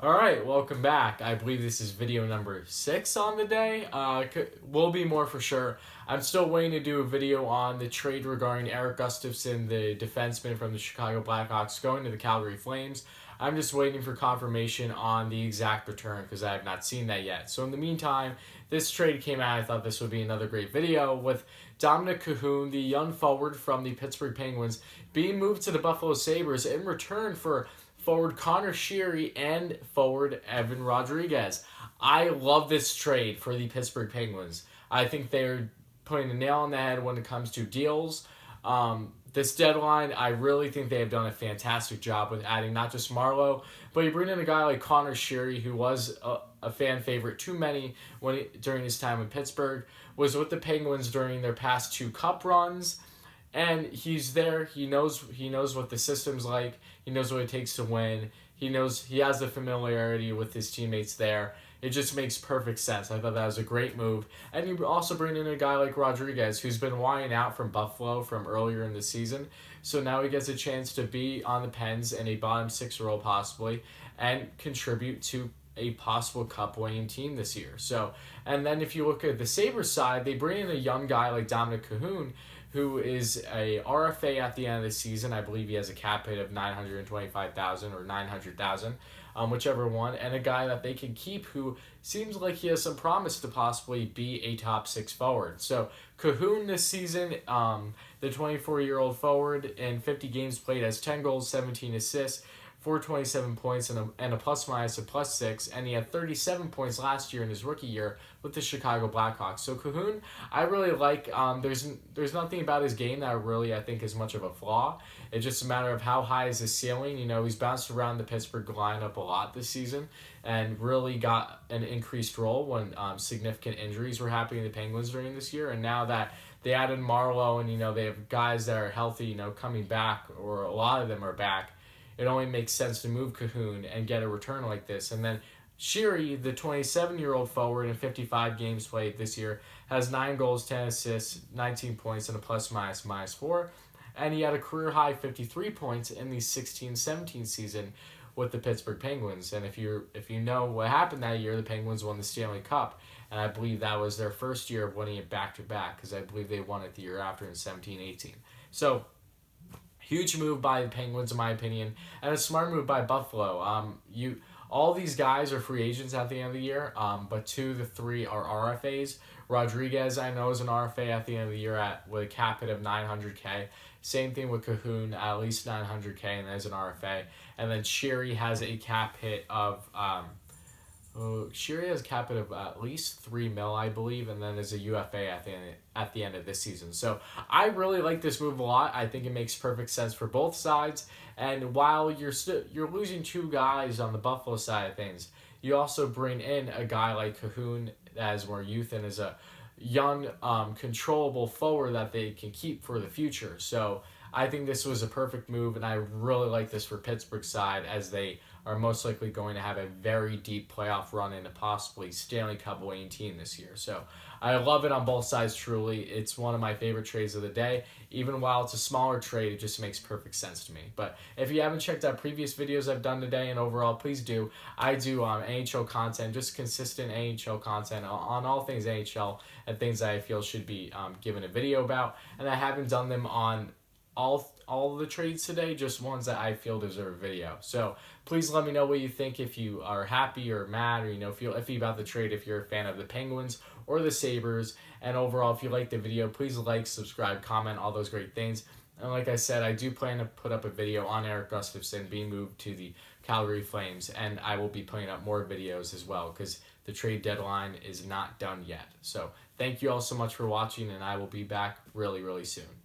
Alright, welcome back. I believe this is video number 6 on the day. Will be more for sure. I'm still waiting to do a video on the trade regarding Erik Gustafsson, the defenseman from the Chicago Blackhawks, going to the Calgary Flames. I'm just waiting for confirmation on the exact return because I have not seen that yet. So in the meantime, this trade came out. I thought this would be another great video with Dominik Kahun, the young forward from the Pittsburgh Penguins, being moved to the Buffalo Sabres in return for forward Conor Sheary and forward Evan Rodrigues. I love this trade for the Pittsburgh Penguins. I think they're putting the nail on the head when it comes to deals. This deadline, I really think they have done a fantastic job with adding not just Marleau, but you bring in a guy like Conor Sheary, who was a fan favorite to many during his time in Pittsburgh, was with the Penguins during their past 2 cup runs. And he's there. He knows what the system's like. He knows what it takes to win. He has the familiarity with his teammates there. It just makes perfect sense. I thought that was a great move. And you also bring in a guy like Rodrigues, who's been wanting out from Buffalo from earlier in the season. So now he gets a chance to be on the Pens in a bottom 6 role possibly and contribute to a possible cup-winning team this year. So, and then if you look at the Sabres side, they bring in a young guy like Dominik Kahun, who is a RFA at the end of the season. I believe he has a cap hit of $925,000 or $900,000, whichever one, and a guy that they can keep who seems like he has some promise to possibly be a top 6 forward. So Kahun this season, the 24-year-old forward, in 50 games played, has 10 goals, 17 assists, 427 points and a plus-minus of +6, and he had 37 points last year in his rookie year with the Chicago Blackhawks. So Kahun, I really like. There's nothing about his game that really I think is much of a flaw. It's just a matter of how high is his ceiling. You know, he's bounced around the Pittsburgh lineup a lot this season and really got an increased role when significant injuries were happening to the Penguins during this year. And now that they added Marleau and, they have guys that are healthy, coming back, or a lot of them are back, it only makes sense to move Kahun and get a return like this. And then Sheary, the 27-year-old forward in 55 games played this year, has 9 goals, 10 assists, 19 points, and a plus-minus -4. And he had a career-high 53 points in the 16-17 season with the Pittsburgh Penguins. And if you know what happened that year, the Penguins won the Stanley Cup. And I believe that was their first year of winning it back-to-back, because I believe they won it the year after in 17-18. So huge move by the Penguins, in my opinion, and a smart move by Buffalo. All these guys are free agents at the end of the year, but 2 of the 3 are RFAs. Rodrigues, I know, is an RFA at the end of the year with a cap hit of $900K. Same thing with Kahun, at least $900K, and as an RFA. And then Sheary has a cap hit of Sheary has a cap hit of at least $3 million, I believe, and then is a UFA at the end of this season. So I really like this move a lot. I think it makes perfect sense for both sides. And while you're losing 2 guys on the Buffalo side of things, you also bring in a guy like Kahun that has more youth and is a young, controllable forward that they can keep for the future. So I think this was a perfect move, and I really like this for Pittsburgh's side, as they are most likely going to have a very deep playoff run and a possibly Stanley Cup winning team this year. So I love it on both sides, truly. It's one of my favorite trades of the day. Even while it's a smaller trade, it just makes perfect sense to me. But if you haven't checked out previous videos I've done today and overall, please do. I do NHL content, just consistent NHL content on all things NHL and things that I feel should be given a video about. And I haven't done them on all of the trades today, just ones that I feel deserve a video. So please let me know what you think, if you are happy or mad, or feel iffy about the trade, if you're a fan of the Penguins or the Sabres. And overall, if you like the video, please like, subscribe, comment, all those great things. And like I said, I do plan to put up a video on Erik Gustafsson being moved to the Calgary Flames, and I will be putting up more videos as well, because the trade deadline is not done yet. So thank you all so much for watching, and I will be back really, really soon.